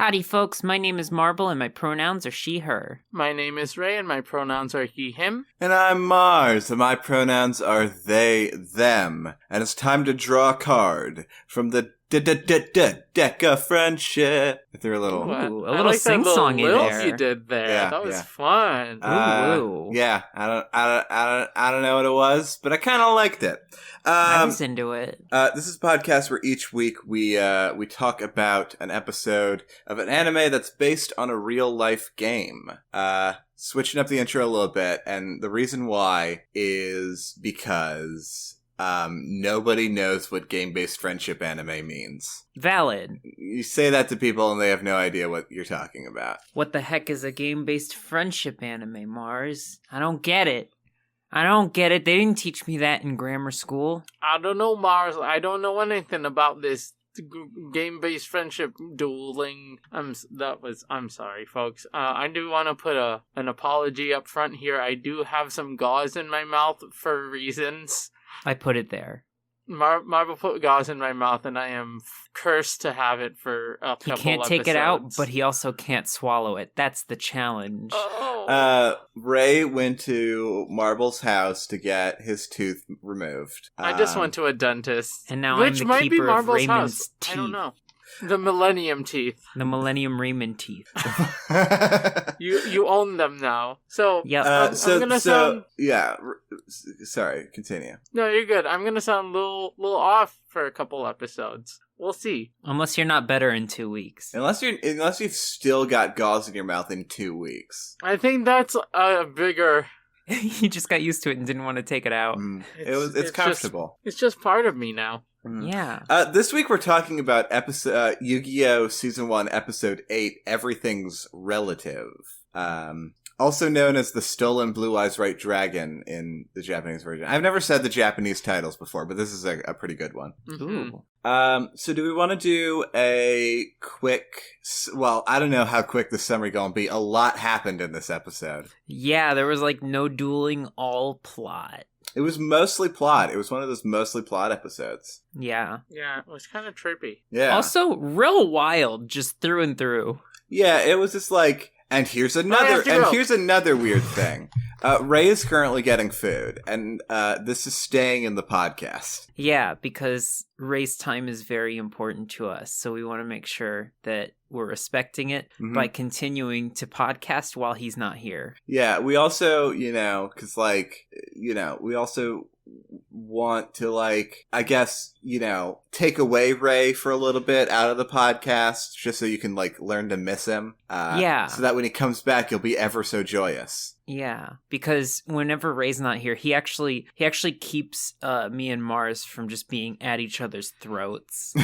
Howdy, folks. My name is Marble, and my pronouns are she, her. My name is Ray, and my pronouns are he, him. And I'm Mars, and my pronouns are they, them. And it's time to draw a card from the deck of friendship. I threw a little... Ooh, a little sing-song in there. You did there. Yeah, that was fun. Yeah, I don't know what it was, but I kind of liked it. I was into it. This is a podcast where each week we talk about an episode of an anime that's based on a real-life game. Switching up the intro a little bit, and the reason why is because... nobody knows what game-based friendship anime means. Valid. You say that to people and they have no idea what you're talking about. What the heck is a game-based friendship anime, Mars? I don't get it. They didn't teach me that in grammar school. I don't know, Mars. I don't know anything about this game-based friendship dueling. I'm sorry, folks. I do want to put an apology up front here. I do have some gauze in my mouth for reasons. I put it there. Marvel put gauze in my mouth, and I am cursed to have it for a couple episodes. He can't take it out, but he also can't swallow it. That's the challenge. Ray went to Marble's house to get his tooth removed. I just went to a dentist. And now which I'm the might keeper be Marble's of Raymond's house. teeth. I don't know. The Millennium Teeth. The Millennium Raymond teeth. You own them now. So, yep. I'm gonna sound... Yeah, sorry, continue. No, you're good. I'm gonna sound a little off for a couple episodes. We'll see. Unless you're not better in 2 weeks. Unless you've still got gauze in your mouth in 2 weeks. I think that's a bigger... He just got used to it and didn't want to take it out. It's comfortable. It's just part of me now. Yeah. This week we're talking about episode Yu-Gi-Oh! Season 1, Episode 8, Everything's Relative. Also known as the Stolen Blue Eyes White Dragon in the Japanese version. I've never said the Japanese titles before, but this is a pretty good one. Ooh. So do we want to do a quick... Well, I don't know how quick the summary gonna be. A lot happened in this episode. Yeah, there was no dueling, all plot. It was mostly plot. It was one of those mostly plot episodes. Yeah. Yeah, it was kind of trippy. Yeah. Also, real wild, just through and through. Yeah, it was just and here's another weird thing. Ray is currently getting food, and this is staying in the podcast. Yeah, because Ray's time is very important to us, so we want to make sure that we're respecting it by continuing to podcast while he's not here. Yeah, we also, because, we also want to, I guess, take away Ray for a little bit out of the podcast, just so you can, learn to miss him. Yeah. So that when he comes back, you'll be ever so joyous. Yeah, because whenever Ray's not here, he actually keeps me and Mars from just being at each other's throats.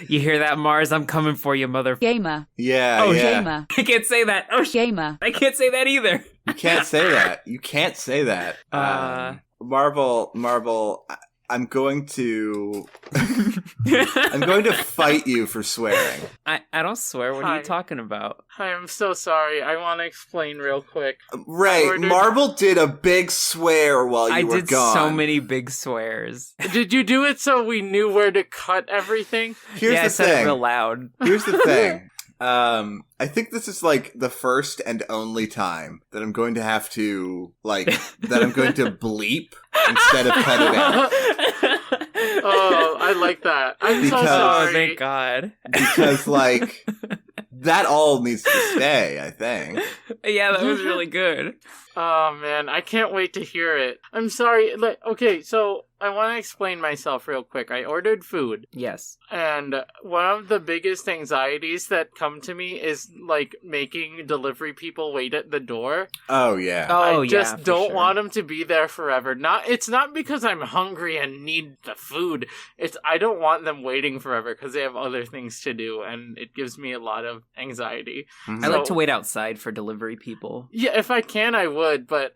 You hear that, Mars? I'm coming for you, mother... Gamer. Yeah, oh, yeah. Gamer. I can't say that. Oh, Gamer. I can't say that either. You can't say that. You can't say that. Marble, I'm going to fight you for swearing. I don't swear. What are you talking about? Hi, I'm so sorry. I want to explain real quick. Ray, Marble did a big swear while you were gone. I did so many big swears. Did you do it so we knew where to cut everything? I said it real loud. Here's the thing. I think this is the first and only time that I'm going to have to that I'm going to bleep instead of cut it out. Oh, I like that. I'm so sorry. Oh, thank God. Because that all needs to stay, I think. Yeah, that was really good. Oh man, I can't wait to hear it. I'm sorry. Okay, so I want to explain myself real quick. I ordered food. Yes. And one of the biggest anxieties that come to me is making delivery people wait at the door. Oh yeah. I just don't want them to be there forever. It's not because I'm hungry and need the food. I don't want them waiting forever because they have other things to do, and it gives me a lot of anxiety. Mm-hmm. I like to wait outside for delivery people. Yeah, if I can, I would, but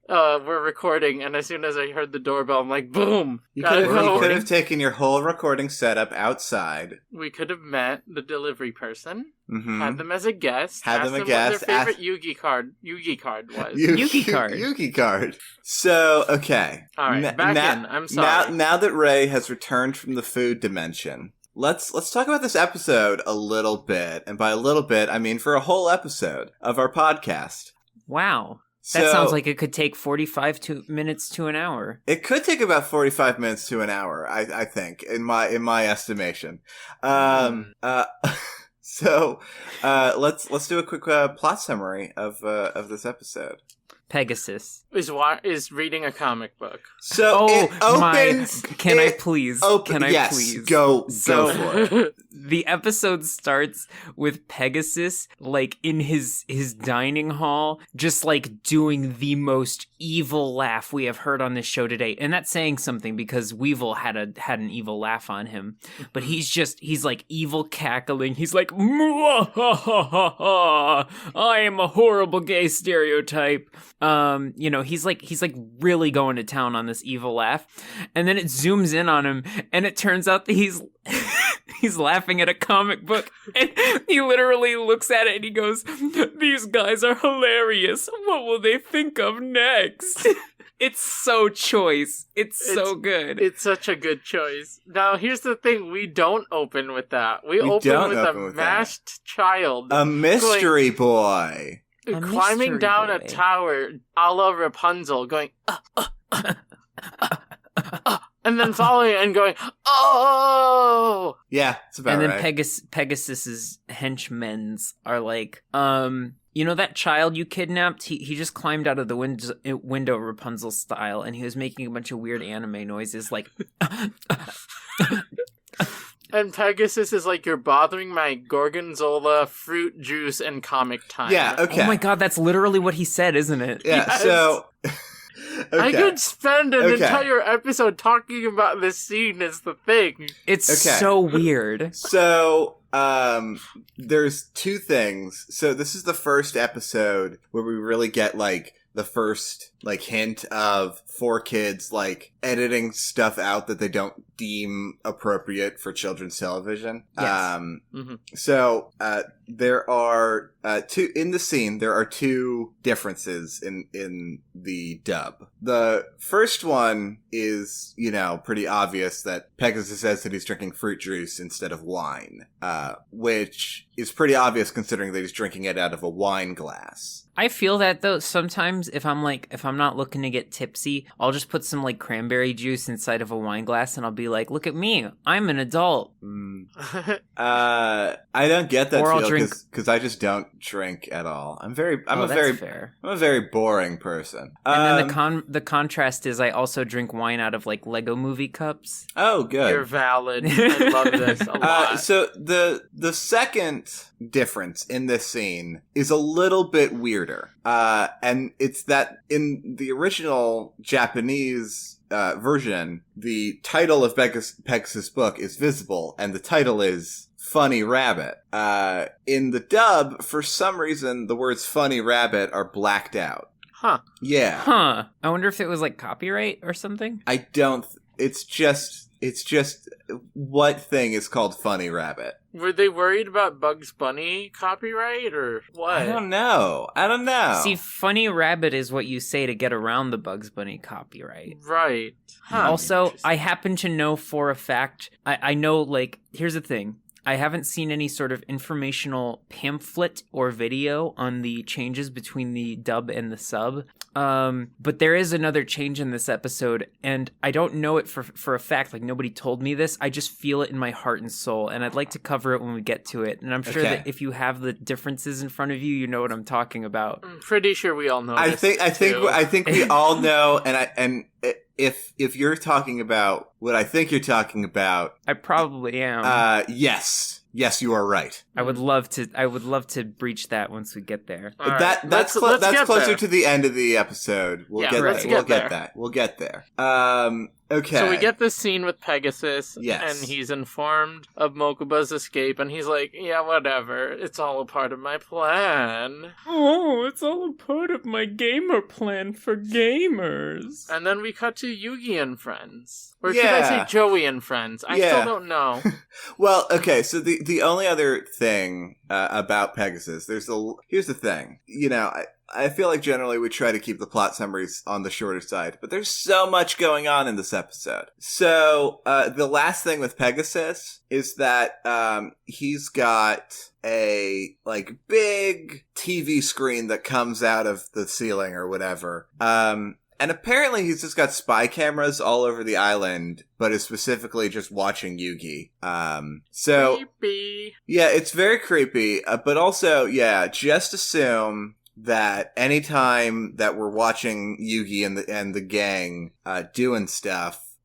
we're recording, and as soon as I heard the doorbell, I'm like, boom! You could have taken your whole recording setup outside. We could have met the delivery person, had them as a guest, what their favorite Yugi card was. Yugi card. So, okay. All right, back in. I'm sorry. Now that Ray has returned from the food dimension, let's talk about this episode a little bit. And by a little bit, I mean for a whole episode of our podcast. Wow. So, That sounds like it could take 45 minutes to an hour. It could take about 45 minutes to an hour, I think, in my estimation. So let's do a quick plot summary of this episode. Pegasus is reading a comic book. So it opens. Can I please? Yes, please? Go So for it. the episode starts with Pegasus, like, in his dining hall, just, like, doing the most evil laugh we have heard on this show today. And that's saying something, because Weevil had an evil laugh on him. But he's like evil cackling. He's like, "Mwahahaha, I am a horrible gay stereotype." He's like really going to town on this evil laugh. And then it zooms in on him, and it turns out that he's laughing at a comic book, and he literally looks at it and he goes, "These guys are hilarious. What will they think of next?" It's so choice. It's so good. It's such a good choice. Now, here's the thing. We don't open with that. We open with a masked child. A mystery boy. Climbing down a tower a la Rapunzel, going, and then following it and going, "Oh!" Yeah, it's about right. And then Pegasus's henchmen's are like, that child you kidnapped? He just climbed out of the window Rapunzel style, and he was making a bunch of weird anime noises, like... And Pegasus is like, "You're bothering my gorgonzola, fruit juice, and comic time." Yeah, okay. Oh my god, that's literally what he said, isn't it? Yeah, Yes. so... Okay. I could spend an entire episode talking about this scene as the thing. It's so weird. So, there's two things. So this is the first episode where we really get, like, the first, like, hint of 4 kids, like, editing stuff out that they don't deem appropriate for children's television. Yes. So, there are, in the scene, there are 2 differences in the dub. The first one is, pretty obvious, that Pegasus says that he's drinking fruit juice instead of wine, which is pretty obvious considering that he's drinking it out of a wine glass. I feel that, though, sometimes if I'm not looking to get tipsy, I'll just put some, like, cranberry juice inside of a wine glass, and I'll be like, "Look at me, I'm an adult." I don't get that Or I'll feel, drink... because I just don't drink at all. I'm fair. a very boring person. And then the contrast is I also drink wine out of, like, Lego movie cups. Oh, good. You're valid. I love this a lot. So the second difference in this scene is a little bit weirder. And it's that in the original Japanese version, the title of Pegasus' book is visible, and the title is Funny Rabbit. In the dub, for some reason, the words funny rabbit are blacked out. Huh. Yeah. Huh. I wonder if it was, like, copyright or something? I don't... It's just... what thing is called Funny Rabbit? Were they worried about Bugs Bunny copyright or what? I don't know. See, Funny Rabbit is what you say to get around the Bugs Bunny copyright. Right. Huh. Also, I happen to know for a fact, I know, like, here's the thing. I haven't seen any sort of informational pamphlet or video on the changes between the dub and the sub. But there is another change in this episode, and I don't know it for a fact. Like, nobody told me this. I just feel it in my heart and soul, and I'd like to cover it when we get to it. And I'm sure that if you have the differences in front of you, you know what I'm talking about. I'm pretty sure we all know. I think we all know, and if you're talking about what I think you're talking about, I probably am. Yes, you are right. I would love to breach that once we get there. That's closer to the end of the episode. We'll get there. Okay. So we get this scene with Pegasus, yes, and he's informed of Mokuba's escape, and he's like, "Yeah, whatever. It's all a part of my plan." Oh, it's all a part of my gamer plan for gamers. And then we cut to Yugi and friends. Or should I say Joey and friends? I still don't know. Well, okay, so the only other thing about Pegasus. Here's the thing. I feel like generally we try to keep the plot summaries on the shorter side, but there's so much going on in this episode. So, the last thing with Pegasus is that, he's got a, big TV screen that comes out of the ceiling or whatever. And apparently he's just got spy cameras all over the island, but is specifically just watching Yugi. Creepy. Yeah, it's very creepy, but also, just assume that anytime that we're watching Yugi and the gang doing stuff,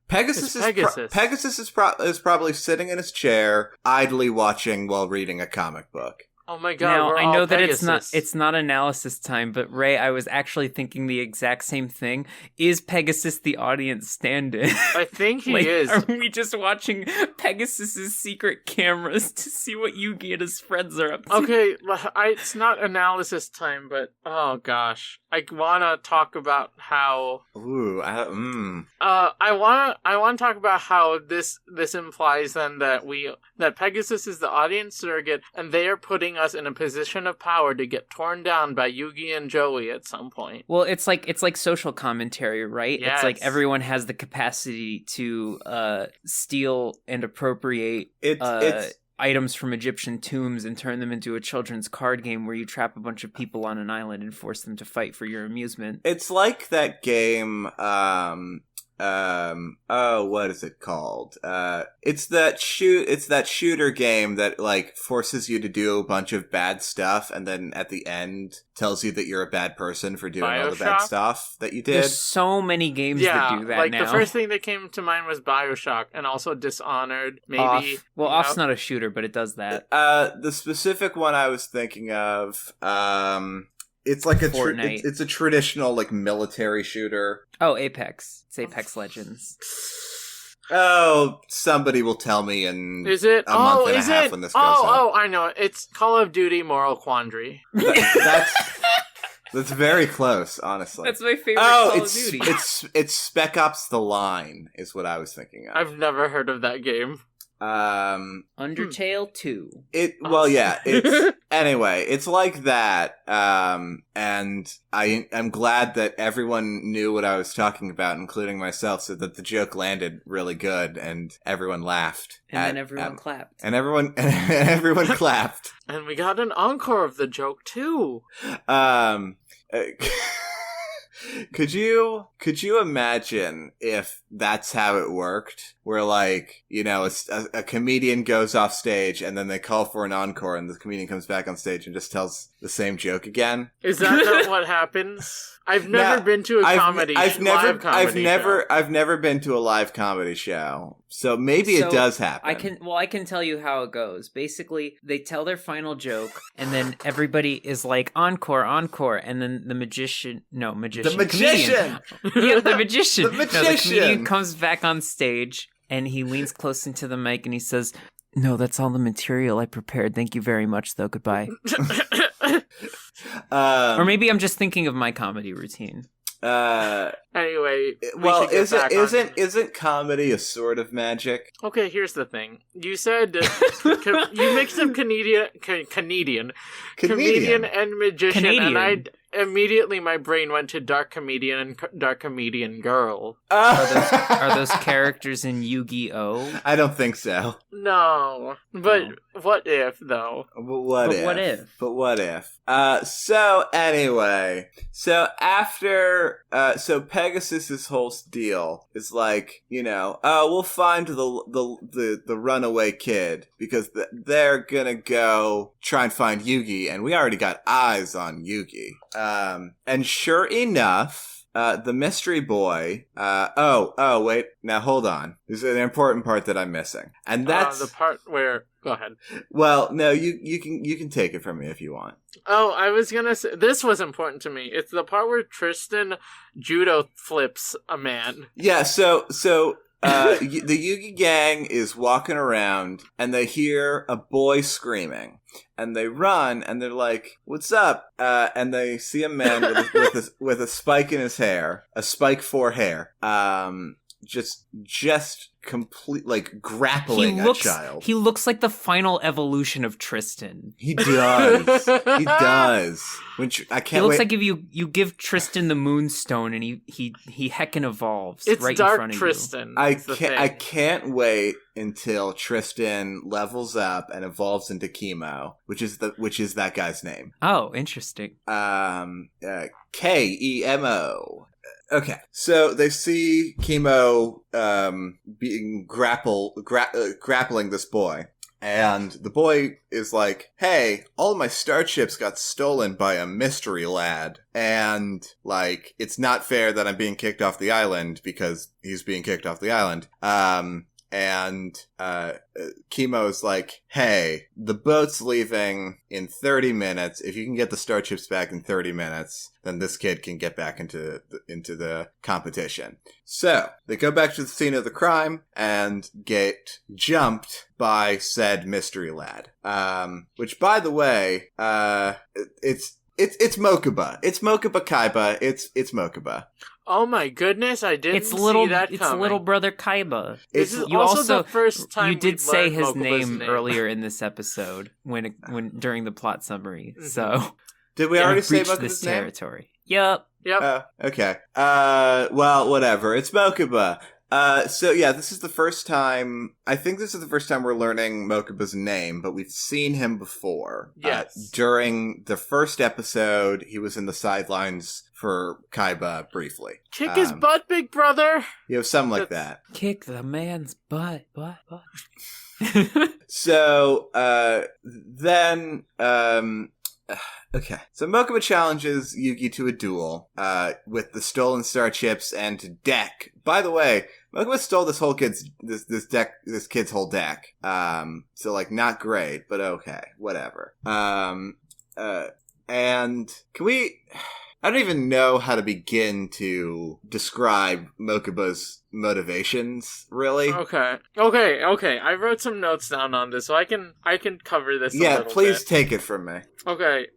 Pegasus is probably sitting in his chair, idly watching while reading a comic book. Oh my god, now, I know that Pegasus. it's not analysis time, but Ray, I was actually thinking the exact same thing. Is Pegasus the audience stand-in? I think he is. Are we just watching Pegasus's secret cameras to see what Yugi and his friends are up to? Okay, it's not analysis time, but oh gosh. I want to talk about how I want to talk about how this implies then that Pegasus is the audience surrogate, and they are putting us in a position of power to get torn down by Yugi and Joey at some point. Well, it's like social commentary, right? Yes. It's like everyone has the capacity to steal and appropriate items from Egyptian tombs and turn them into a children's card game where you trap a bunch of people on an island and force them to fight for your amusement. It's like that game, what is it called? It's that shooter game that forces you to do a bunch of bad stuff and then at the end tells you that you're a bad person for doing all the bad stuff that you did. There's so many games that do that now. The first thing that came to mind was BioShock and also Dishonored, maybe. Off's not a shooter, but it does that. The specific one I was thinking of, it's like it's a traditional military shooter. Oh, Apex. It's Apex Legends. Oh, somebody will tell me in is it? a month and a half when this goes up. Oh, I know. It's Call of Duty Moral Quandary. That's very close, honestly. That's my favorite Call of Duty. It's Spec Ops: The Line is what I was thinking of. I've never heard of that game. Undertale 2. Anyway, it's like that. And I'm glad that everyone knew what I was talking about, including myself, so that the joke landed really good and everyone laughed. And then everyone clapped. And everyone clapped. And we got an encore of the joke too. Could you imagine if that's how it worked? Where a comedian goes off stage and then they call for an encore and the comedian comes back on stage and just tells the same joke again? Is that not what happens? I've never been to a comedy show. I've never been to a live comedy show. So maybe it does happen. I can tell you how it goes. Basically, they tell their final joke and then everybody is like encore, and then the magician. The magician. Yeah, the magician. The magician. No, the comedian comes back on stage and he leans close into the mic and he says, "No, that's all the material I prepared. Thank you very much, though. Goodbye." Or maybe I'm just thinking of my comedy routine. Anyway, isn't comedy a sort of magic? Okay, here's the thing. You said you mixed up comedian and magician, and I immediately my brain went to dark comedian and dark comedian girl. Are those characters in Yu-Gi-Oh? I don't think so. No, but what if though? What if? So anyway, so Pegasus's whole deal is we'll find the runaway kid because they're gonna go try and find Yugi, and we already got eyes on Yugi. And sure enough, the mystery boy, wait, now hold on. There's an important part that I'm missing. And that's the part where, go ahead. Well, no, you can take it from me if you want. Oh, I was gonna say, this was important to me. It's the part where Tristan judo flips a man. Yeah, so the Yugi gang is walking around and they hear a boy screaming. And they run, and they're like, "What's up?" And they see a man with a spike in his hair, a spike for hair. complete, like, grappling a child. He looks like the final evolution of Tristan. He does. He does. I can't. He looks wait. like if you give Tristan the Moonstone and he heckin' evolves. It's right Dark in front of Tristan. I can't wait until Tristan levels up and evolves into Chemo, which is that guy's name. Oh, interesting. Kemo. Okay, so they see Chemo being grappling this boy. And the boy is like, hey, all of my starships got stolen by a mystery lad. And, like, it's not fair that I'm being kicked off the island because he's being kicked off the island. And Chemo's like, hey, the boat's leaving in 30 minutes. If you can get the starships back in 30 minutes, then this kid can get back into the competition. So, they go back to the scene of the crime and get jumped by said mystery lad. Which, by the way, it's Mokuba. It's Mokuba Kaiba. It's Mokuba. Oh my goodness, I didn't see that coming. It's little brother Kaiba. This is also the first time you did say his Mokuba's name earlier in this episode when during the plot summary. Mm-hmm. So did we already say Mokuba's this territory? Yep. Okay. Well, whatever. It's Mokuba. So yeah, this is the first time, I think this is the first time we're learning Mokuba's name, but we've seen him before. Yes. During the first episode, he was in the sidelines for Kaiba briefly. Kick his butt, big brother! You know, something like that. Kick the man's butt. So, then, okay. So Mokuba challenges Yugi to a duel, with the stolen starships and deck. By the way, Mokuba stole this kid's whole deck. So, like, not great, but okay, whatever. And can we... I don't even know how to begin to describe Mokuba's motivations, really. Okay. I wrote some notes down on this, so I can cover this a little bit. Please take it from me. Okay,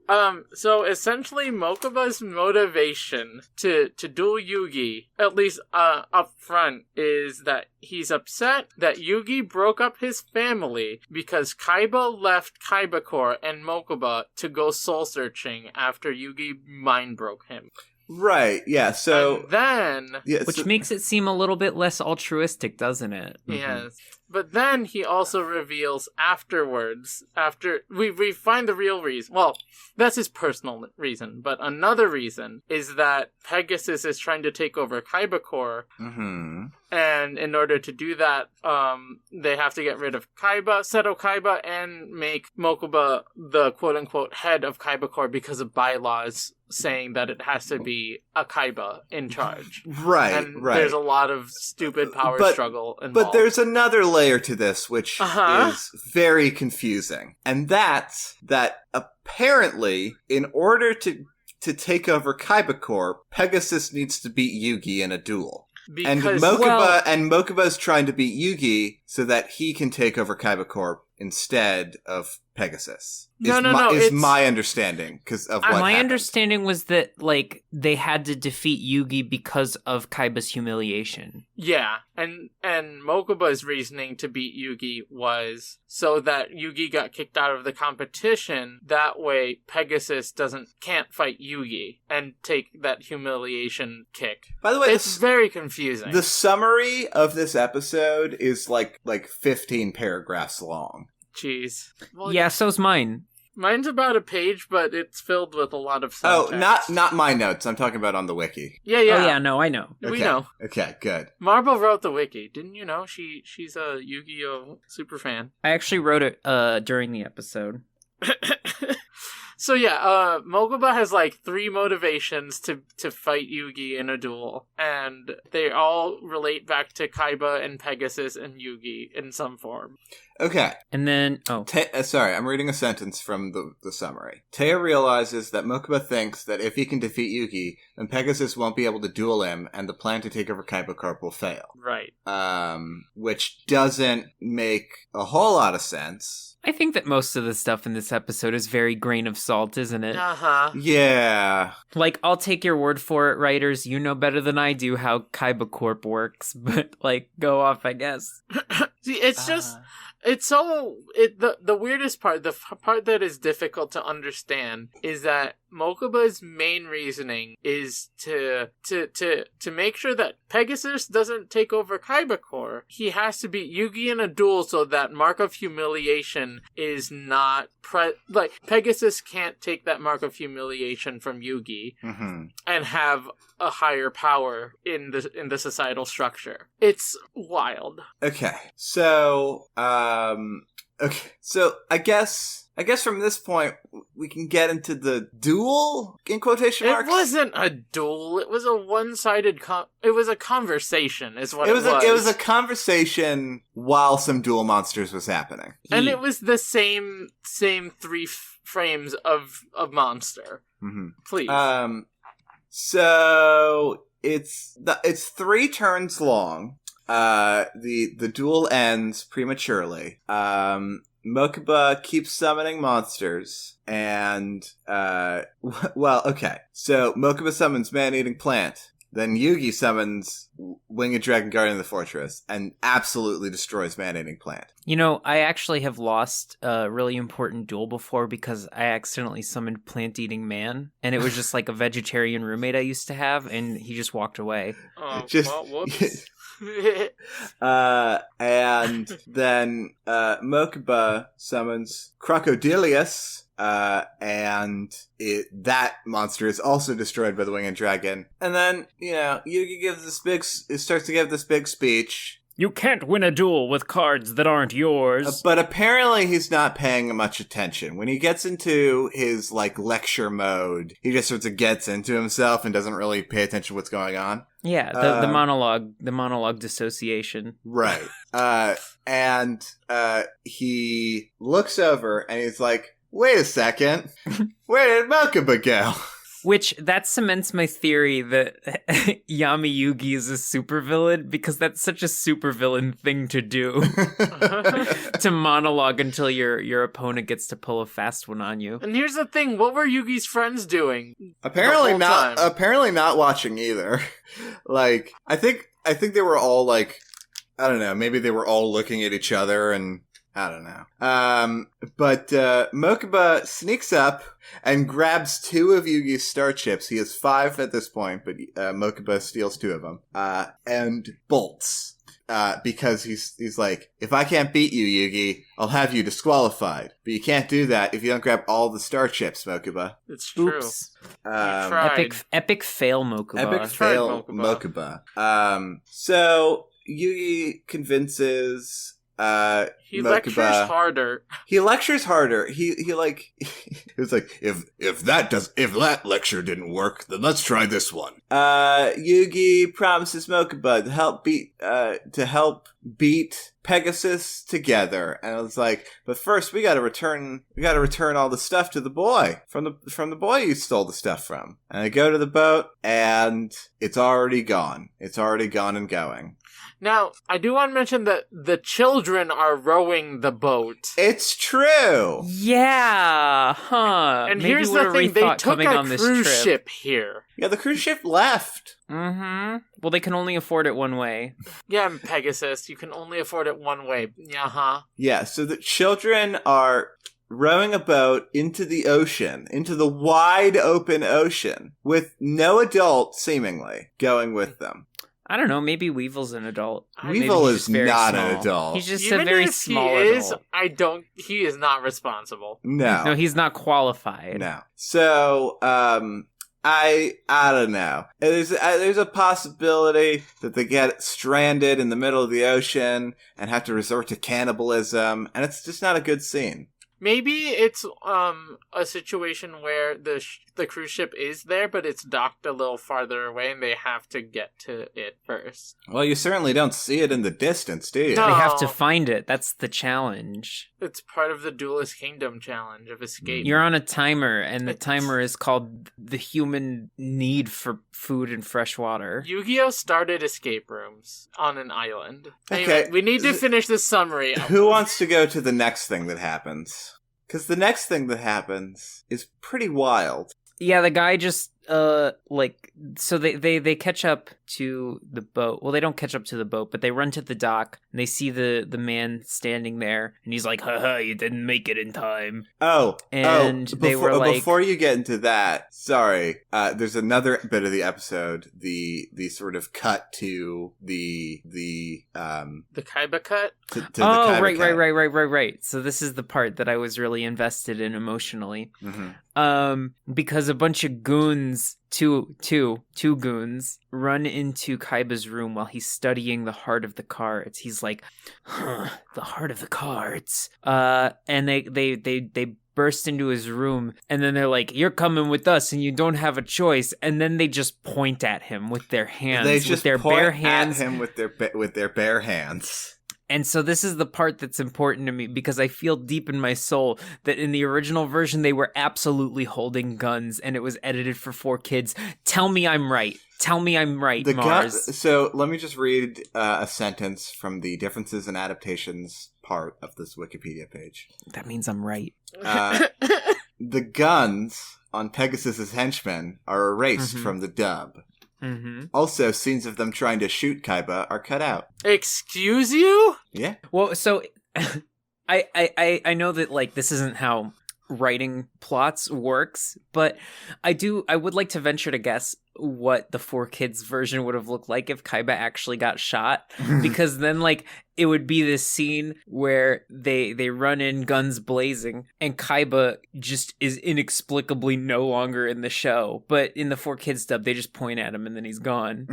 so essentially Mokuba's motivation to duel Yugi, at least up front, is that he's upset that Yugi broke up his family because Kaiba left Kaiba Corps and Mokuba to go soul searching after Yugi mind broke him. Right, yeah, so... And then... Which makes it seem a little bit less altruistic, doesn't it? Yes. Mm-hmm. But then he also reveals afterwards, after we find the real reason. Well, that's his personal reason, but another reason is that Pegasus is trying to take over Kaiba Corps. Mm-hmm. And in order to do that, they have to get rid of Seto Kaiba, and make Mokuba the quote-unquote head of Kaiba Corps because of bylaws saying that it has to be a Kaiba in charge. Right, and there's a lot of stupid power struggle involved. But there's another layer to this, which is very confusing. And that's that apparently, in order to take over Kaiba Corps, Pegasus needs to beat Yugi in a duel. Because, and Mokuba's trying to beat Yugi so that he can take over Kaiba Corp instead of Pegasus. Is my understanding because of what my happened. understanding was that, like, they had to defeat Yugi because of Kaiba's humiliation. Yeah, and Mokuba's reasoning to beat Yugi was so that Yugi got kicked out of the competition. That way, Pegasus can't fight Yugi and take that humiliation kick. By the way, it's very confusing. The summary of this episode is like 15 paragraphs long. Jeez. Well, yeah, so's mine. Mine's about a page, but it's filled with a lot of subtext. Oh, not my notes. I'm talking about on the wiki. Yeah. Oh, yeah, no, I know. We know. Okay, good. Marble wrote the wiki. Didn't you know? She's a Yu-Gi-Oh! Super fan. I actually wrote it during the episode. So yeah, Mokuba has like 3 motivations to fight Yugi in a duel, and they all relate back to Kaiba and Pegasus and Yugi in some form. Okay. And then, sorry, I'm reading a sentence from the summary. Taya realizes that Mokuba thinks that if he can defeat Yugi, then Pegasus won't be able to duel him, and the plan to take over Kaiba Corp will fail. Right. Which doesn't make a whole lot of sense. I think that most of the stuff in this episode is very grain of salt, isn't it? Uh-huh. Yeah. Like, I'll take your word for it, writers. You know better than I do how Kaiba Corp works, but, like, go off, I guess. See, it's just... the weirdest part, the part that is difficult to understand is that Mokuba's main reasoning is to make sure that Pegasus doesn't take over Kaiba Corps. He has to beat Yugi in a duel so that mark of humiliation is not Pegasus can't take that mark of humiliation from Yugi and have a higher power in the societal structure. It's wild. Okay. So, I guess from this point we can get into the duel in quotation marks. It wasn't a duel. It was a one-sided. It was a conversation. Is what it was. It was a conversation while some duel monsters was happening, and it was the same three frames of monster. Mm-hmm. Please. So it's 3 turns long. The duel ends prematurely. Mokuba keeps summoning monsters, and, okay. So, Mokuba summons Man-Eating Plant. Then Yugi summons Winged Dragon Guardian of the Fortress, and absolutely destroys Man-Eating Plant. You know, I actually have lost a really important duel before because I accidentally summoned Plant-Eating Man, and it was just like a vegetarian roommate I used to have, and he just walked away. Oh, well, whoops. And then Mokuba summons Crocodilius, and that monster is also destroyed by the Winged Dragon. And then, Yugi starts to give this big speech. You can't win a duel with cards that aren't yours. But apparently he's not paying much attention. When he gets into his, lecture mode, he just sort of gets into himself and doesn't really pay attention to what's going on. Yeah, the monologue dissociation. Right. And he looks over and he's like, wait a second, where did Mokuba go? Which, that cements my theory that Yami Yugi is a supervillain, because that's such a supervillain thing to do. To monologue until your opponent gets to pull a fast one on you. And here's the thing, what were Yugi's friends doing? Apparently not watching either. I think they were all I don't know, maybe they were all looking at each other and I don't know. But Mokuba sneaks up and grabs 2 of Yugi's star chips. He has 5 at this point, but Mokuba steals 2 of them. And bolts. Because he's like, if I can't beat you, Yugi, I'll have you disqualified. But you can't do that if you don't grab all the star chips, Mokuba. It's true. Oops. Tried. Epic fail, Mokuba. Epic fail, Mokuba. So Yugi convinces... he Mokuba. lectures harder. He lectures harder. He was like, if that lecture didn't work, then let's try this one. Yugi promises Mokuba to help beat Pegasus together, and I was like, but first we gotta return all the stuff to the boy from the boy you stole the stuff from. And I go to the boat, and it's already gone. It's already gone and going. Now, I do want to mention that the children are rowing the boat. It's true. Yeah, huh. And Maybe here's the thing, they took a cruise ship here. Yeah, the cruise ship left. Mm-hmm. Well, they can only afford it one way. Yeah, Pegasus, you can only afford it one way. Yeah, Yeah, so the children are rowing a boat into the ocean, into the wide open ocean, with no adult, seemingly, going with them. I don't know, maybe Weevil's an adult. Weevil is not an adult. He's just Even a very if small he is, adult. He is not responsible. No, he's not qualified. No. So, I don't know. There's a possibility that they get stranded in the middle of the ocean and have to resort to cannibalism, and it's just not a good scene. Maybe it's a situation where the cruise ship is there, but it's docked a little farther away, and they have to get to it first. Well, you certainly don't see it in the distance, do you? No. They have to find it. That's the challenge. It's part of the Duelist Kingdom challenge of escape. You're on a timer, and the timer is called the human need for food and fresh water. Yu-Gi-Oh! Started escape rooms on an island. Okay. Anyway, we need to finish this summary. Who wants to go to the next thing that happens? Because the next thing that happens is pretty wild. Yeah, the guy just, so they catch up to the boat. Well, they don't catch up to the boat, but they run to the dock, and they see the man standing there, and he's like, haha, you didn't make it in time. They were like... Before you get into that, sorry, there's another bit of the episode, the sort of cut to the Kaiba cut? To the Kaiba cut. Right. So this is the part that I was really invested in emotionally. Because a bunch of goons, two goons, run into Kaiba's room while he's studying the heart of the cards. He's like, the heart of the cards. And they burst into his room, and then they're like, you're coming with us, and you don't have a choice. And then they just point at him with their hands. They just with their point bare hands. at him with their bare hands. And so this is the part that's important to me, because I feel deep in my soul that in the original version, they were absolutely holding guns, and it was edited for 4 kids. Tell me I'm right. Tell me I'm right, Mars. So let me just read a sentence from the differences and adaptations part of this Wikipedia page. That means I'm right. The guns on Pegasus's henchmen are erased from the dub. Also, scenes of them trying to shoot Kaiba are cut out. Excuse you? Yeah. Well, so I know that, like, this isn't how writing plots works, but I would like to venture to guess what the 4 kids version would have looked like if Kaiba actually got shot, because then, like, it would be this scene where they run in guns blazing, and Kaiba just is inexplicably no longer in the show. But in the 4 kids dub, they just point at him and then he's gone.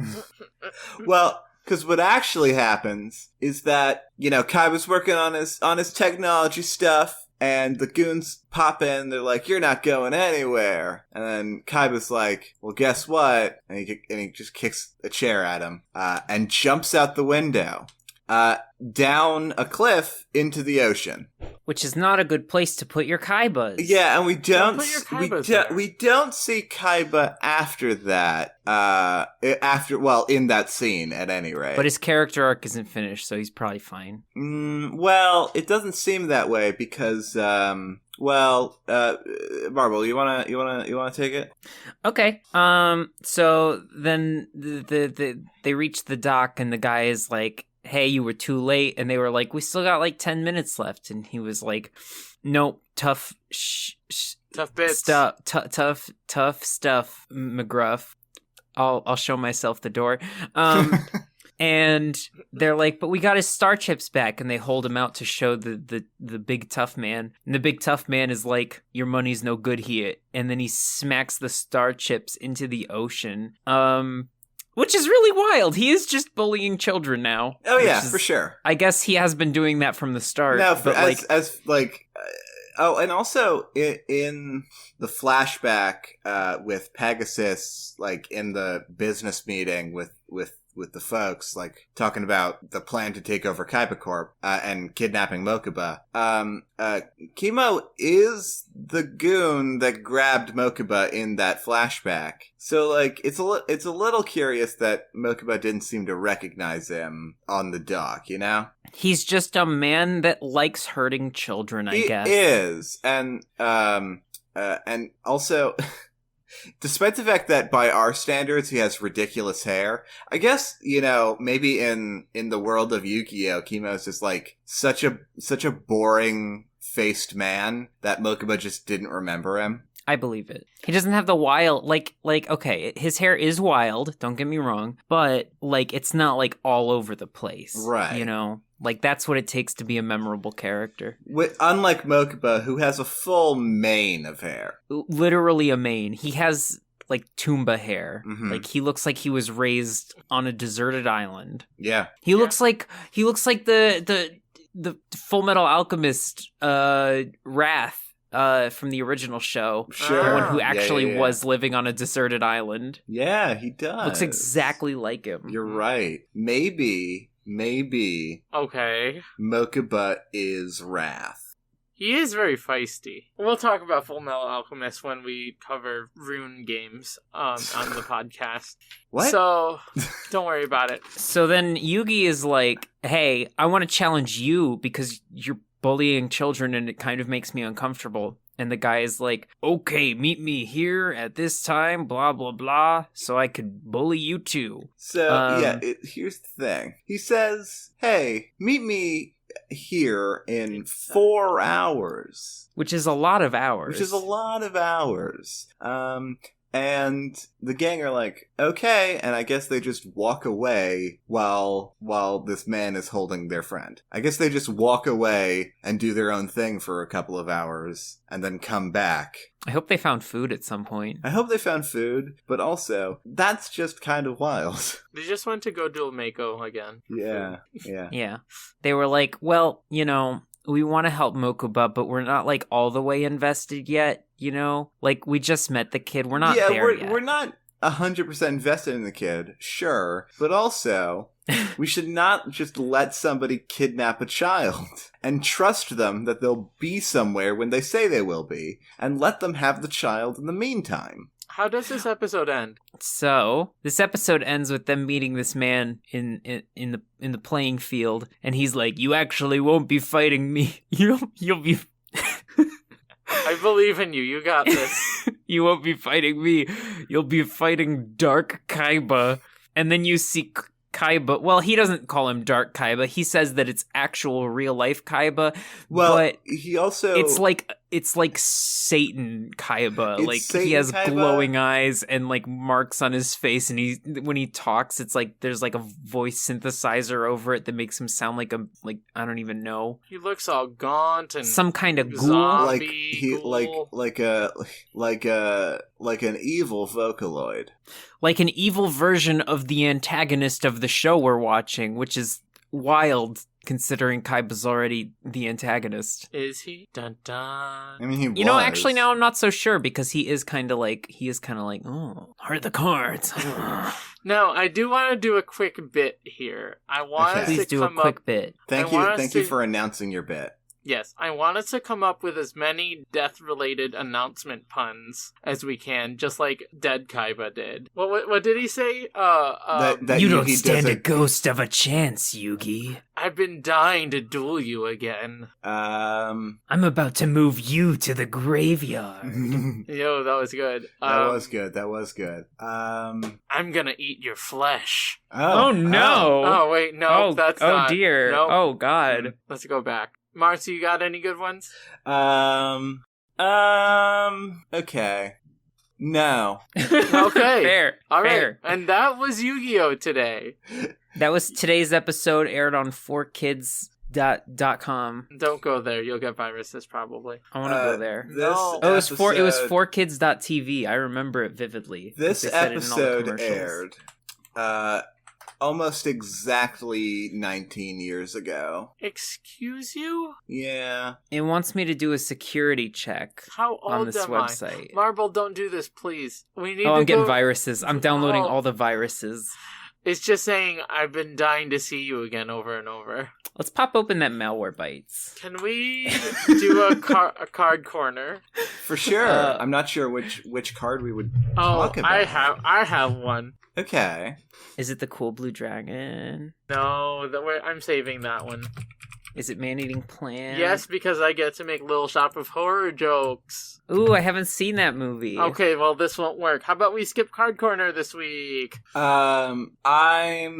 Well, because what actually happens is that, Kaiba's working on his technology stuff, and the goons pop in, they're like, you're not going anywhere. And then Kaiba's like, well, guess what? And he just kicks a chair at him, and jumps out the window, down a cliff into the ocean. Which is not a good place to put your Kaibas. Yeah, and we don't see Kaiba after that. In that scene, at any rate. But his character arc isn't finished, so he's probably fine. Well, it doesn't seem that way because, Marble, you wanna take it? Okay. So then they reach the dock, and the guy is like, hey, you were too late. And they were like, we still got like 10 minutes left. And he was like, nope, tough bits. Tough stuff, McGruff. I'll show myself the door. And they're like, but we got his star chips back. And they hold him out to show the big tough man. And the big tough man is like, your money's no good here. And then he smacks the star chips into the ocean. Which is really wild. He is just bullying children now. Oh yeah, for sure. I guess he has been doing that from the start. No, and also in the flashback with Pegasus, like in the business meeting with the folks, like talking about the plan to take over Kaiba Corp and kidnapping Mokuba. Kimo is the goon that grabbed Mokuba in that flashback. So, like, it's a little curious that Mokuba didn't seem to recognize him on the dock, He's just a man that likes hurting children, I guess. He is. And also... Despite the fact that by our standards he has ridiculous hair, I guess, maybe in the world of Yu-Gi-Oh, Kimo is just like such a boring faced man that Mokuba just didn't remember him. I believe it. He doesn't have the wild, okay, his hair is wild, don't get me wrong, but, like, it's not, like, all over the place. Right. Like, that's what it takes to be a memorable character. Unlike Mokuba, who has a full mane of hair. Literally a mane. He has, like, Toomba hair. Mm-hmm. Like, he looks like he was raised on a deserted island. Yeah. He looks like the the Full Metal Alchemist Wrath from the original show. Sure. The one who Yeah, actually yeah. was living on a deserted island. Yeah, he does. Looks exactly like him. You're right. Maybe Okay. Mokuba is Wrath. He is very feisty. We'll talk about Full Metal Alchemist when we cover rune games on the podcast. What? So, don't worry about it. So then Yugi is like, hey, I want to challenge you because you're bullying children and it kind of makes me uncomfortable. And the guy is like, okay, meet me here at this time, blah, blah, blah, so I could bully you too. So, here's the thing. He says, hey, meet me here in 4 hours. Which is a lot of hours. And the gang are like, okay, and I guess they just walk away while this man is holding their friend. I guess they just walk away and do their own thing for a couple of hours and then come back. I hope they found food at some point. I hope they found food, but also, that's just kind of wild. They just went to go duel Mako again. Yeah. Yeah. They were like, well, we want to help Mokuba, but we're not, like, all the way invested yet, Like, we just met the kid. We're not there yet. We're not 100% invested in the kid, sure. But also, we should not just let somebody kidnap a child and trust them that they'll be somewhere when they say they will be, and let them have the child in the meantime. How does this episode end? So, this episode ends with them meeting this man in the playing field, and he's like, "You actually won't be fighting me. You'll be." I believe in you. You got this. You won't be fighting me. You'll be fighting Dark Kaiba, and then you see Kaiba. Well, he doesn't call him Dark Kaiba. He says that it's actual real life Kaiba. Well, but he also it's like Satan Kaiba. It's like Satan he has Kaiba. glowing eyes and like marks on his face, and when he talks, it's like there's like a voice synthesizer over it that makes him sound like I don't even know. He looks all gaunt and Some kind of ghoul. ghoul. like an evil Vocaloid. Like an evil version of the antagonist of the show we're watching, which is wild considering Kaiba's already the antagonist. Is he? Dun dun. I mean, he was. Actually now I'm not so sure because he is kind of like, oh, heart of the cards. Now, I do want to do a quick bit here. I want us Please to do a come quick up... bit. Thank you for announcing your bit. Yes, I want us to come up with as many death-related announcement puns as we can, just like Dead Kaiba did. What did he say? That You don't Yugi stand a doesn't- ghost of a chance, Yugi. I've been dying to duel you again. I'm about to move you to the graveyard. Yo, that was good. That was good. I'm gonna eat your flesh. Oh, no. Oh, wait, no, that's not. Oh, dear. Nope. Oh, God. Let's go back. Marcy, you got any good ones? Okay. No. Okay. Fair. All right. Fair. And that was Yu-Gi-Oh! Today. That was today's episode, aired on 4kids.com. Don't go there. You'll get viruses, probably. I want to go there. No. Oh, it was 4kids.tv. I remember it vividly. This They said it in all the episode commercials. aired almost exactly 19 years ago. Excuse you? Yeah. It wants me to do a security check How old on this am website. I? Marble, don't do this, please. We need to I'm getting go... viruses. I'm downloading Oh. all the viruses. It's just saying I've been dying to see you again over and over. Let's pop open that malware bites. Can we do a card corner? For sure. I'm not sure which card we would talk about. I have one. Okay. Is it the cool blue dragon? No, I'm saving that one. Is it man-eating plant? Yes, because I get to make Little Shop of Horror jokes. Ooh, I haven't seen that movie. Okay, well, this won't work. How about we skip Card Corner this week? I'm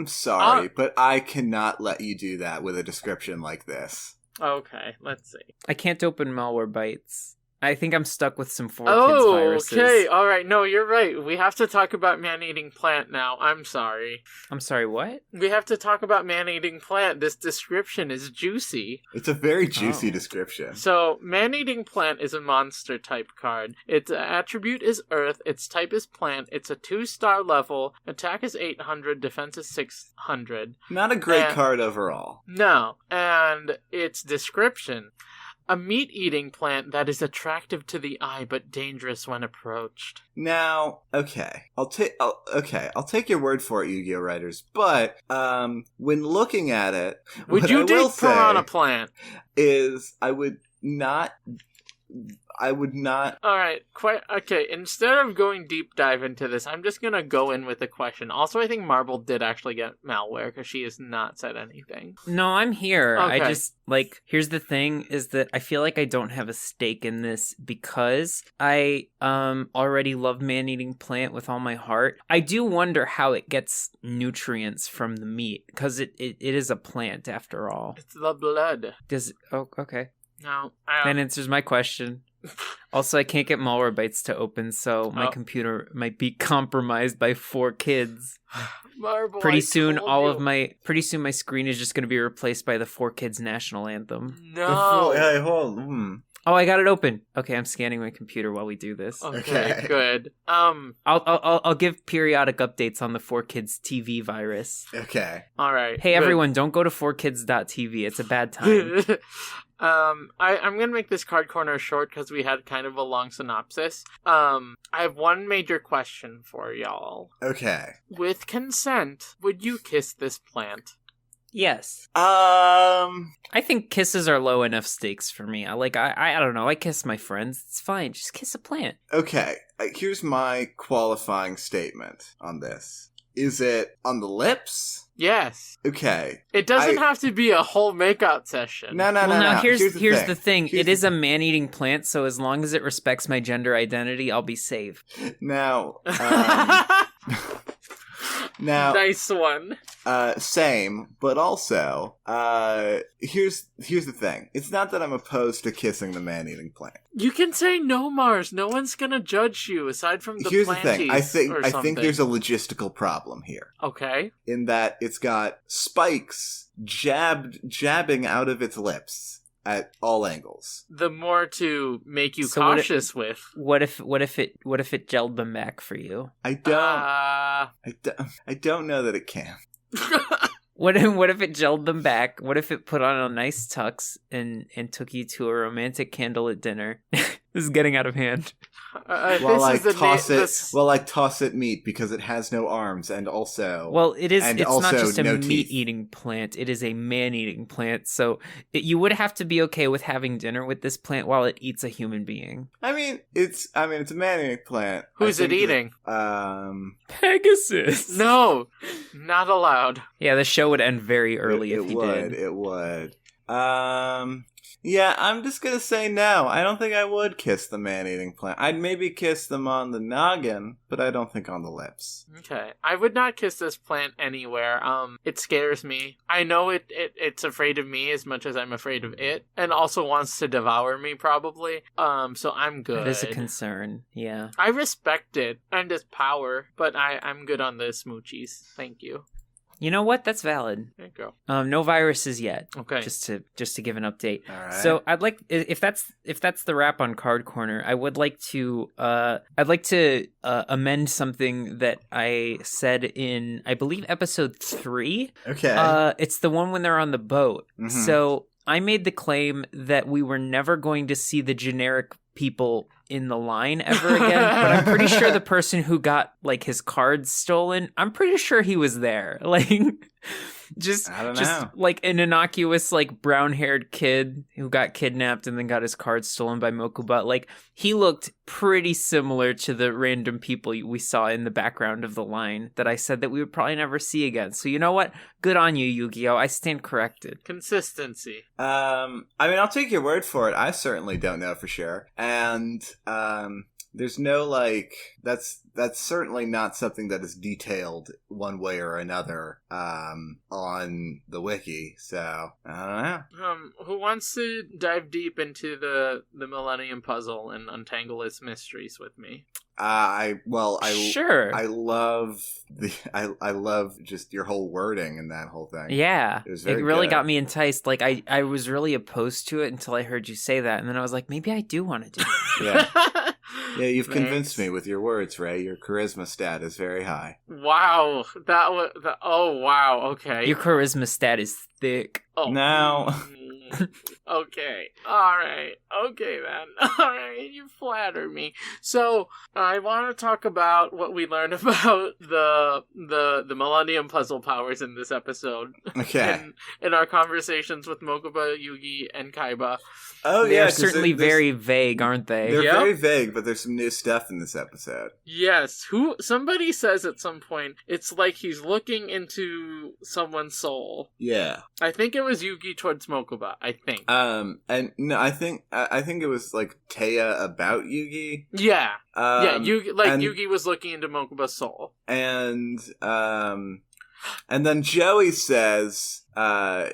sorry, but I cannot let you do that with a description like this. Okay, let's see. I can't open malware bites. I think I'm stuck with some 4Kids viruses. Okay. All right. No, you're right. We have to talk about man-eating plant now. I'm sorry. I'm sorry, what? We have to talk about man-eating plant. This description is juicy. It's a very juicy description. So, man-eating plant is a monster type card. Its attribute is earth. Its type is plant. It's a 2-star level. Attack is 800. Defense is 600. Not a great card overall. No. And its description: a meat-eating plant that is attractive to the eye but dangerous when approached. Now, okay, I'll take your word for it, Yu-Gi-Oh writers. But when looking at it, would you date piranha plant? Is I would not. Alright, okay, instead of going deep dive into this, I'm just gonna go in with a question. Also, I think Marble did actually get malware, because she has not said anything. No, I'm here. Okay. I just, here's the thing, is that I feel like I don't have a stake in this, because I already love man-eating plant with all my heart. I do wonder how it gets nutrients from the meat, because it is a plant, after all. It's the blood. Oh, okay. No, That answers my question. Also, I can't get Malwarebytes to open, so my computer might be compromised by 4Kids. Marble, Pretty soon my screen is just going to be replaced by the 4Kids national anthem. No. Hey, hold on. Oh, I got it open. Okay, I'm scanning my computer while we do this. Okay, good. I'll give periodic updates on the 4Kids TV virus. Okay. All right. Hey, everyone, don't go to 4kids.tv. It's a bad time. I'm gonna make this card corner short because we had kind of a long synopsis. I have one major question for y'all. Okay. With consent, would you kiss this plant? Yes. I think kisses are low enough stakes for me. I don't know. I kiss my friends. It's fine. Just kiss a plant. Okay. Here's my qualifying statement on this. Is it on the lips? Yes. Okay. It doesn't have to be a whole makeout session. No. Here's the thing. It is a man-eating plant, so as long as it respects my gender identity, I'll be safe. Now, nice one. Same, but also, here's the thing. It's not that I'm opposed to kissing the man-eating plant. You can say no, Mars. No one's gonna judge you aside from the Here's the planties. thing. I think there's a logistical problem here. Okay. In that it's got spikes jabbing out of its lips at all angles. The more to make you cautious with. What if it gelled them back for you? I don't know that it can. What if it gelled them back? What if it put on a nice tux and took you to a romantic candlelit dinner? This is getting out of hand. While I toss it meat because it has no arms and also... Well, it's not just a no meat-eating plant. It is a man-eating plant. So you would have to be okay with having dinner with this plant while it eats a human being. I mean, it's a man-eating plant. Who's it eating? Pegasus. No, not allowed. Yeah, the show would end very early if he did. It would. Yeah, I'm just gonna say no. I don't think I would kiss the man-eating plant. I'd maybe kiss them on the noggin, but I don't think on the lips. Okay. I would not kiss this plant anywhere. It scares me. I know it's afraid of me as much as I'm afraid of it, and also wants to devour me, probably. So I'm good. That is a concern, yeah. I respect it and its power, but I'm good on the smoochies. Thank you. You know what? That's valid. There you go. No viruses yet. Okay. Just to give an update. All right. So I'd like, if that's the wrap on Card Corner, I would like to amend something that I said in, I believe, episode 3. Okay. It's the one when they're on the boat. Mm-hmm. So I made the claim that we were never going to see the generic people in the line ever again, but I'm pretty sure the person who got his cards stolen, I'm pretty sure he was there. Just an innocuous brown-haired kid who got kidnapped and then got his cards stolen by Mokuba. He looked pretty similar to the random people we saw in the background of the line that I said that we would probably never see again. So you know what? Good on you, Yu-Gi-Oh! I stand corrected. Consistency. I mean, I'll take your word for it. I certainly don't know for sure. And there's no that's certainly not something that is detailed one way or another on on the wiki, so I don't know. Who wants to dive deep into the Millennium Puzzle and untangle its mysteries with me? Sure. I love I love just your whole wording and that whole thing. Yeah, it was very really good. got me enticed. Like I was really opposed to it until I heard you say that, and then I was like, maybe I do want to do it. Yeah. Yeah, you've Thanks. convinced me with your words, Ray. Your charisma stat is very high. Wow, that was. Oh wow. Okay. Your charisma stat is thick. Oh. Now, Okay. All right. Okay, then. All right. You flatter me. So I want to talk about what we learned about the Millennium Puzzle powers in this episode. okay. In our conversations with Mokuba, Yugi, and Kaiba. Oh They yeah, are 'cause certainly there's- very vague, aren't they? They're Yep. very vague, but there's some new stuff in this episode. Yes. Somebody says at some point it's like he's looking into someone's soul. Yeah. I think it was Yugi towards Mokuba. I think. And no, I think it was like Taya about Yugi. Yeah. Yeah. Yugi, and- Yugi was looking into Mokuba's soul. And then Joey says, Soul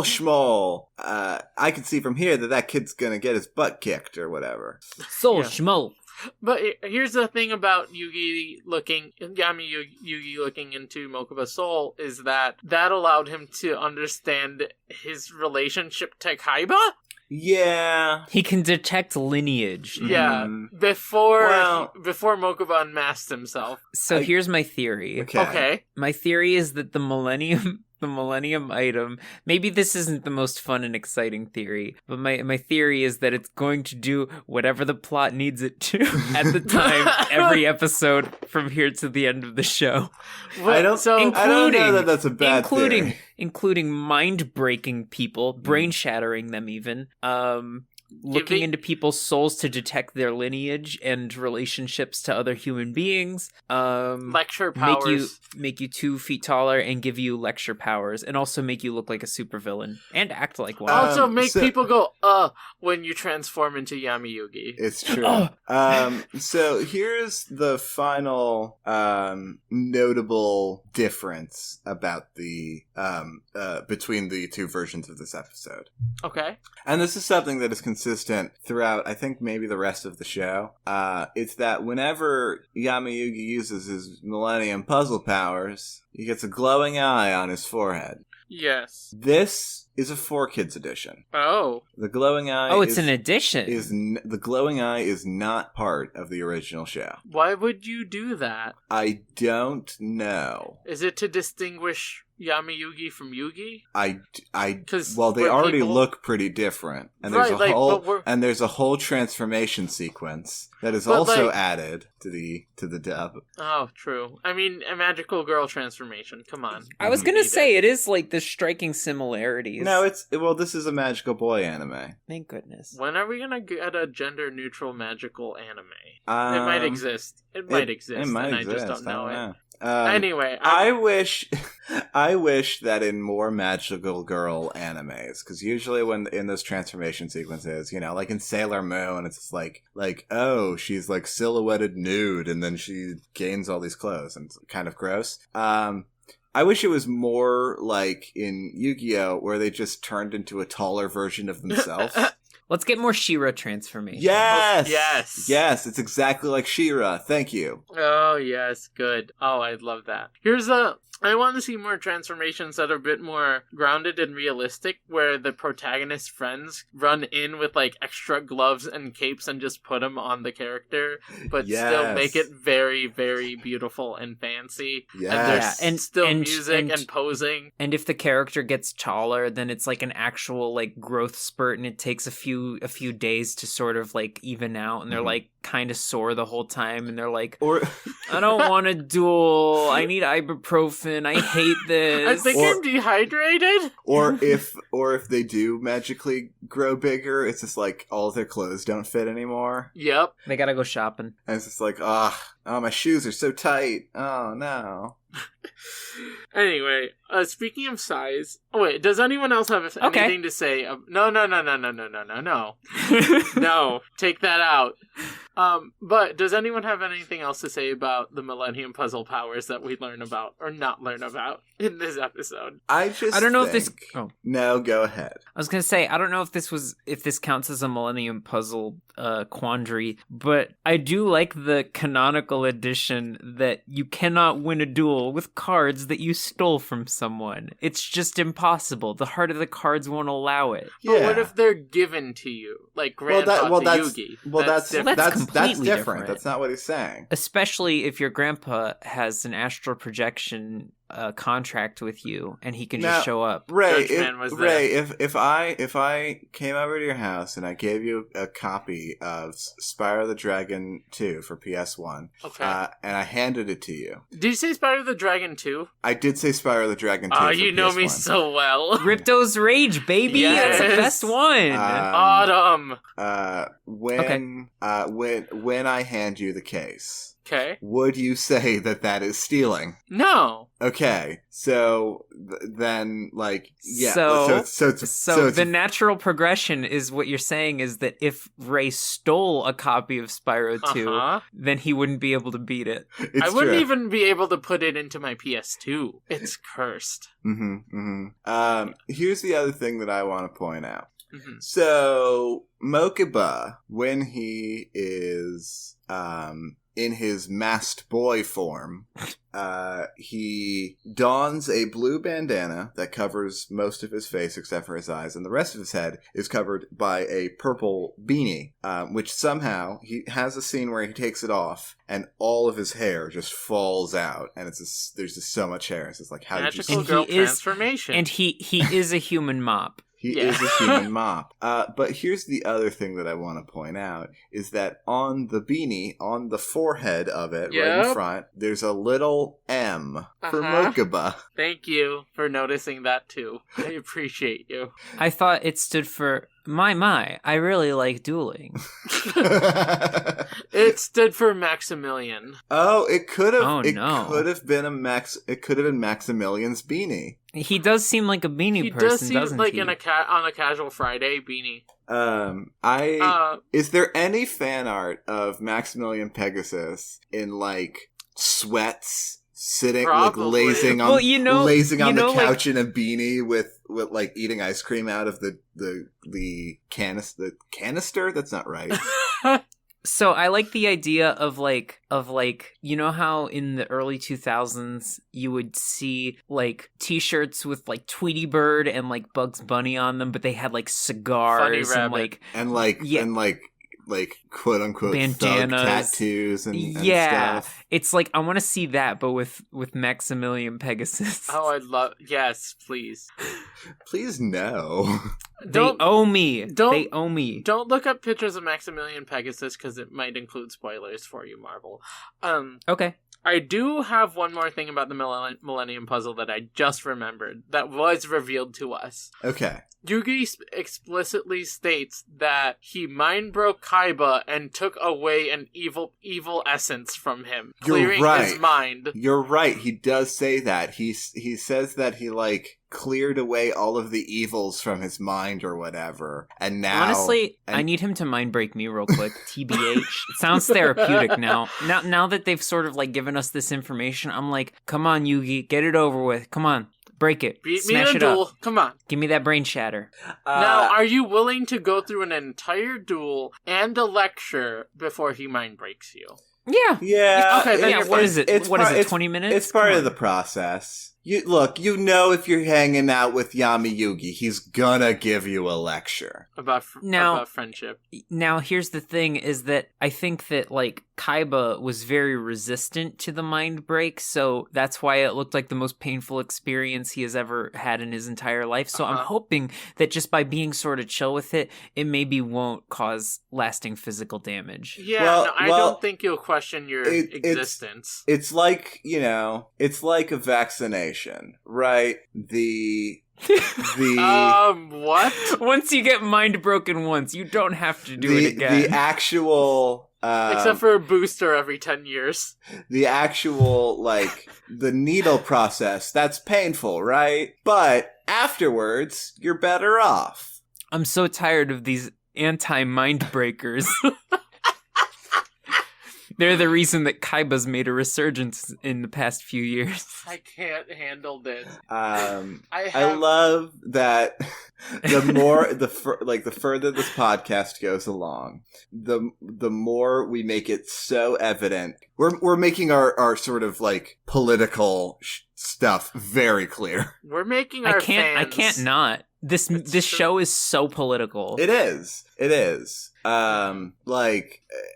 Schmoll, I can see from here that kid's gonna get his butt kicked or whatever. Soul Yeah. schmo. But here's the thing about Yugi looking into Mokuba's soul is that allowed him to understand his relationship to Kaiba. Yeah. He can detect lineage. Yeah, Mhm. before Well- Mokuba unmasked himself. So here's my theory. Okay. My theory is that the Millennium item, maybe this isn't the most fun and exciting theory, but my theory is that it's going to do whatever the plot needs it to at the time, every episode from here to the end of the show. I don't know that that's a bad theory. Including mind-breaking people, brain-shattering them even, looking into people's souls to detect their lineage and relationships to other human beings. Lecture powers. Make you 2 feet taller and give you lecture powers, and also make you look like a supervillain and act like one. Also make people go, when you transform into Yami Yugi. It's true. So here's the final notable difference about the between the two versions of this episode. Okay. And this is something that is consistent throughout, I think, maybe the rest of the show. It's that whenever Yami Yugi uses his Millennium Puzzle powers, he gets a glowing eye on his forehead. Yes. This is a 4Kids edition. Oh. The glowing eye. Oh, it's an addition. The glowing eye is not part of the original show. Why would you do that? I don't know. Is it to distinguish Yami Yugi from Yugi? Well, they we're already people- look pretty different, and Right, there's a whole transformation sequence that is But, also like- added to the dub. Oh, true. I mean, a magical girl transformation. Come on. I was gonna say it is like the striking similarities. No, this is a magical boy anime. Thank goodness. When are we gonna get a gender-neutral magical anime? It might exist. It might exist, It might and exist. I just don't know it. Anyway, I wish that in more magical girl animes, because usually when in those transformation sequences, like in Sailor Moon, it's just like oh, she's like silhouetted nude, and then she gains all these clothes, and it's kind of gross. I wish it was more like in Yu-Gi-Oh, where they just turned into a taller version of themselves. Let's get more She-Ra transformation. Yes! Yes! Yes, it's exactly like She-Ra. Thank you. Oh, yes, good. Oh, I'd love that. I want to see more transformations that are a bit more grounded and realistic, where the protagonist's friends run in with, like, extra gloves and capes and just put them on the character, but still make it very, very beautiful and fancy. Yes. And there's still music and posing. And if the character gets taller, then it's like an actual, like, growth spurt, and it takes a few days to sort of, like, even out, and they're, like, kind of sore the whole time, and they're like, I don't want to duel, I need ibuprofen, I hate this. I think I'm dehydrated. Or if they do magically grow bigger, it's just like all of their clothes don't fit anymore. Yep. They gotta go shopping. And it's just like, oh, my shoes are so tight. Oh, no. Anyway, speaking of size, wait, does anyone else have anything to say? No. No, take that out. But does anyone have anything else to say about the Millennium Puzzle powers that we learn about or not learn about in this episode? I don't know if this. Oh. No, go ahead. I was gonna say I don't know if this counts as a Millennium Puzzle quandary, but I do like the canonical addition that you cannot win a duel with cards that you stole from someone. It's just impossible. The heart of the cards won't allow it. Yeah. But what if they're given to you, like Grandpa to Yugi? That's completely different. That's not what he's saying. Especially if your grandpa has an astral projection contract with you, and he can just show up. Ray, if I came over to your house and I gave you a copy of Spyro the Dragon 2 for PS1, and I handed it to you. Did you say Spyro the Dragon 2? I did say Spyro the Dragon 2. Oh, for you PS1. know me so well. Ripto's Rage, baby. Yes. That's the best one. Autumn. When I hand you the case. Okay. Would you say that is stealing? No. Okay, so then, like, yeah. So the natural progression is what you're saying is that if Ray stole a copy of Spyro 2, then he wouldn't be able to beat it. I wouldn't even be able to put it into my PS2. It's cursed. Here's the other thing that I want to point out. Mm-hmm. So, Mokuba, when he is, in his masked boy form, he dons a blue bandana that covers most of his face except for his eyes, and the rest of his head is covered by a purple beanie, which somehow he has a scene where he takes it off and all of his hair just falls out, and there's just so much hair. It's just like, how Magical did you girl transformation. And he is a human mop. He is a human mop. But here's the other thing that I want to point out, is that on the beanie, on the forehead of it, right in front, there's a little M for Mokuba. Thank you for noticing that too. I appreciate you. I thought it stood for my, I really like dueling. It stood for Maximilian. Oh, it could have. Oh, it no. could have been It could have been Maximilian's beanie. He does seem like a beanie person, doesn't he? He does seem like on a casual Friday beanie. Is there any fan art of Maximilian Pegasus in like sweats? Sitting, Probably. like, lazing on, lazing on the couch in a beanie with like eating ice cream out of the canister? That's not right. So I like the idea of like, you know how in the early 2000s you would see like t-shirts with like Tweety Bird and like Bugs Bunny on them, but they had like cigars and like quote unquote bandanas, thug tattoos and stuff. It's like I want to see that, but with Maximilian Pegasus. Oh, yes, please. Please no. They owe me. They owe me. Don't look up pictures of Maximilian Pegasus because it might include spoilers for you, Marvel. Okay. I do have one more thing about the Millennium Puzzle that I just remembered that was revealed to us. Okay. Yugi explicitly states that he mind broke Kaiba and took away an evil essence from him, clearing his mind. You're right. He does say that. He says that he like cleared away all of the evils from his mind or whatever. And now, honestly, I need him to mind break me real quick. TBH. It sounds therapeutic now. Now that they've sort of like given us this information, I'm like, come on, Yugi, get it over with. Come on. Break it. Smash it duel. Up. Come on. Give me that brain shatter. Now, are you willing to go through an entire duel and a lecture before he mind breaks you? Yeah. Yeah. Okay, then what is it? What is it, 20 minutes? It's part of the process. If you're hanging out with Yami Yugi, he's gonna give you a lecture. About friendship. Now, here's the thing, is that I think that, like, Kaiba was very resistant to the mind break, so that's why it looked like the most painful experience he has ever had in his entire life. So I'm hoping that just by being sort of chill with it, it maybe won't cause lasting physical damage. Yeah, I don't think you'll question your existence. It's like, it's like a vaccination, right? What? Once you get mind broken once, you don't have to do it again. The actual... except for a booster every 10 years. The actual, the needle process, that's painful, right? But afterwards, you're better off. I'm so tired of these anti-mind breakers. They're the reason that Kaiba's made a resurgence in the past few years. I can't handle this. I love that the further this podcast goes along, the more we make it so evident. We're making our sort of like political stuff very clear. We're making our fans. I can't not. This show is so political. It is.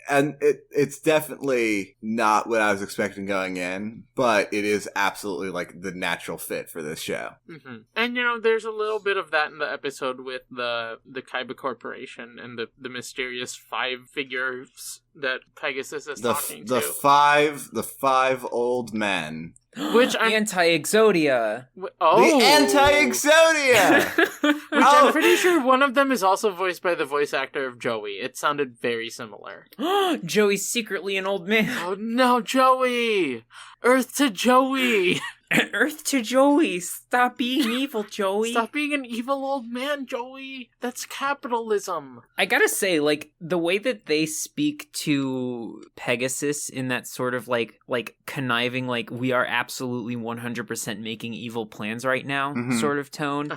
And it's definitely not what I was expecting going in, but it is absolutely like the natural fit for this show. Mm-hmm. And there's a little bit of that in the episode with the Kaiba Corporation and the mysterious 5 figures that Pegasus is talking to. The five old men. Which I'm... Anti-Exodia. Oh! The Anti-Exodia! Which I'm pretty sure one of them is also voiced by the voice actor of Joey. It sounded very similar. Joey's secretly an old man. Oh no, Joey! Earth to Joey! Earth to Joey! Stop being evil, Joey! Stop being an evil old man, Joey! That's capitalism! I gotta say, like, the way that they speak to Pegasus in that sort of, like conniving, like, we are absolutely 100% making evil plans right now sort of tone,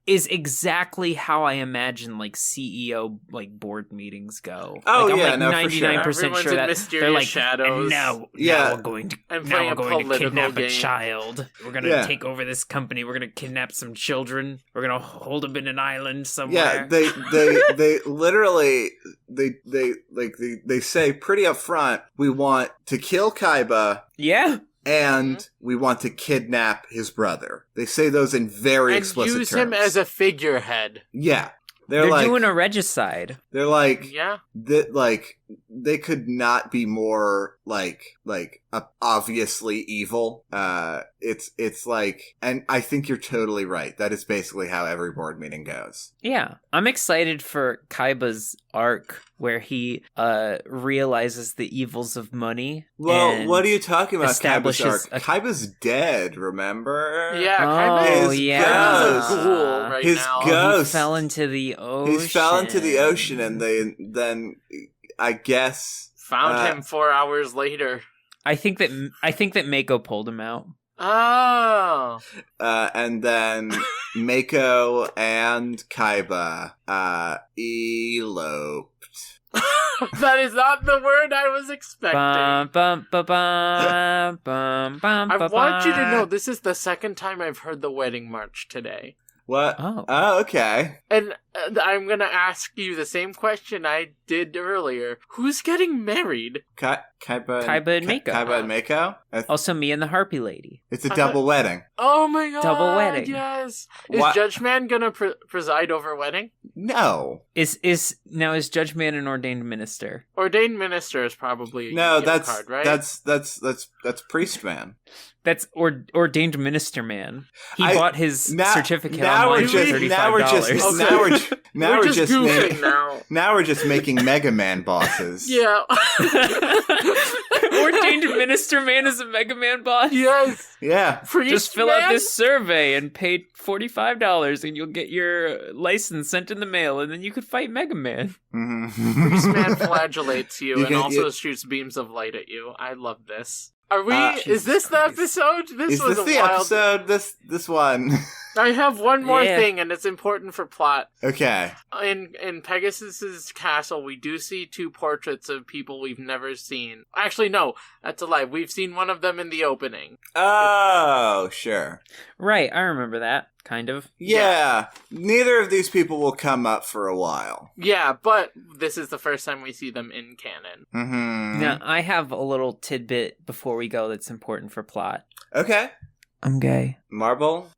is exactly how I imagine, like, CEO, like, board meetings go. Oh, like, yeah, I'm, like, 99% sure that they're like, shadows. And now we're going to kidnap game. a child. We're gonna take over this company. We're gonna kidnap some children. We're gonna hold them in an island somewhere. Yeah, they literally they say pretty up front, we want to kill Kaiba. Yeah. And we want to kidnap his brother. They say those in very explicit terms. And use him as a figurehead. Yeah. They're like, doing a regicide. They're like, yeah, they could not be more obviously evil. It's like, and I think you're totally right. That is basically how every board meeting goes. Yeah, I'm excited for Kaiba's arc where he realizes the evils of money. Well, what are you talking about? Kaiba's arc? Kaiba's dead. Remember? Yeah, Kaiba's ghost. A ghoul right his now. Ghost. He fell into the ocean. He fell into the ocean, and they then, I guess, found him 4 hours later. I think that Mako pulled him out. Oh. And then Mako and Kaiba eloped. That is not the word I was expecting. I want you to know this is the second time I've heard the wedding march today. What? Oh, okay. And I'm going to ask you the same question I did earlier. Who's getting married? Kaiba and Mako. Kaiba and Mako? Also me and the Harpy Lady. It's a double wedding. Oh my god. Double wedding. Yes. Is Judge Man going to preside over wedding? No. Is Judge Man an ordained minister? Ordained minister is probably that's card, right? That's priest man. That's ordained minister man. He bought his certificate online for $35. Now we're just goofing now. Now we're just making Mega Man bosses. Yeah. Ordained minister man is a Mega Man boss? Yes. Yeah. Priest just fill man? out this survey and pay $45 and you'll get your license sent in the mail and then you could fight Mega Man. Mm-hmm. Priest man flagellates you and also shoots beams of light at you. I love this. Are we? Is this the episode? Is this the episode? This one. I have one more thing, and it's important for plot. Okay. In Pegasus's castle, we do see 2 portraits of people we've never seen. Actually, no, that's a lie. We've seen one of them in the opening. Oh, sure. Right, I remember that. Kind of. Yeah. Neither of these people will come up for a while. Yeah, but this is the first time we see them in canon. Mm-hmm. Now, I have a little tidbit before we go that's important for plot. Okay. I'm gay. Marble.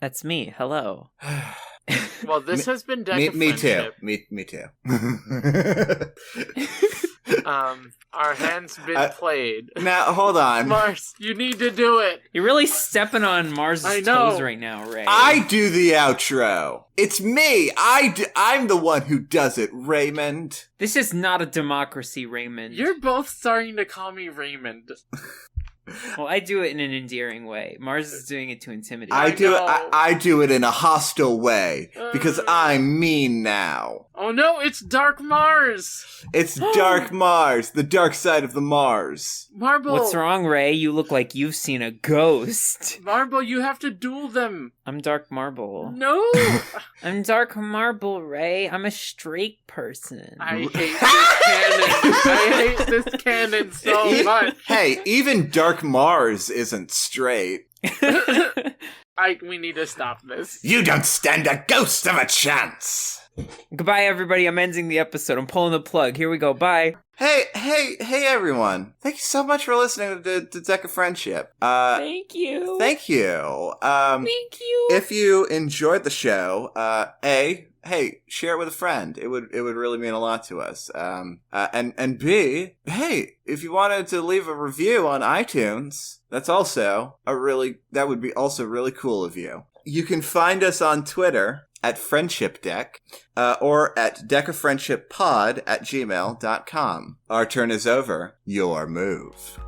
That's me. Hello. Well, this has been Deck of Friendship. Me too. Our hand's been played. Now, hold on. Mars, you need to do it. You're really stepping on Mars' toes right now, Ray. I do the outro. It's me. I'm the one who does it, Raymond. This is not a democracy, Raymond. You're both starting to call me Raymond. Well, I do it in an endearing way. Mars is doing it to intimidate. I know. do it in a hostile way because I'm mean now. Oh no, it's Dark Mars! It's Dark Mars, the dark side of the Mars. Marble! What's wrong, Ray? You look like you've seen a ghost. Marble, you have to duel them! I'm Dark Marble. No! I'm Dark Marble, Ray. I'm a straight person. I hate this canon. I hate this canon so much. Hey, even Dark Mars isn't straight. We need to stop this. You don't stand a ghost of a chance. Goodbye, everybody. I'm ending the episode. I'm pulling the plug. Here we go. Bye. Hey, everyone. Thank you so much for listening to Deck of Friendship. Thank you. Thank you. Thank you. If you enjoyed the show, hey, share it with a friend. It would really mean a lot to us. And B, hey, if you wanted to leave a review on iTunes, that would be also really cool of you. You can find us on Twitter at Friendship Deck, or at deckofriendshippod@gmail.com. Our turn is over. Your move.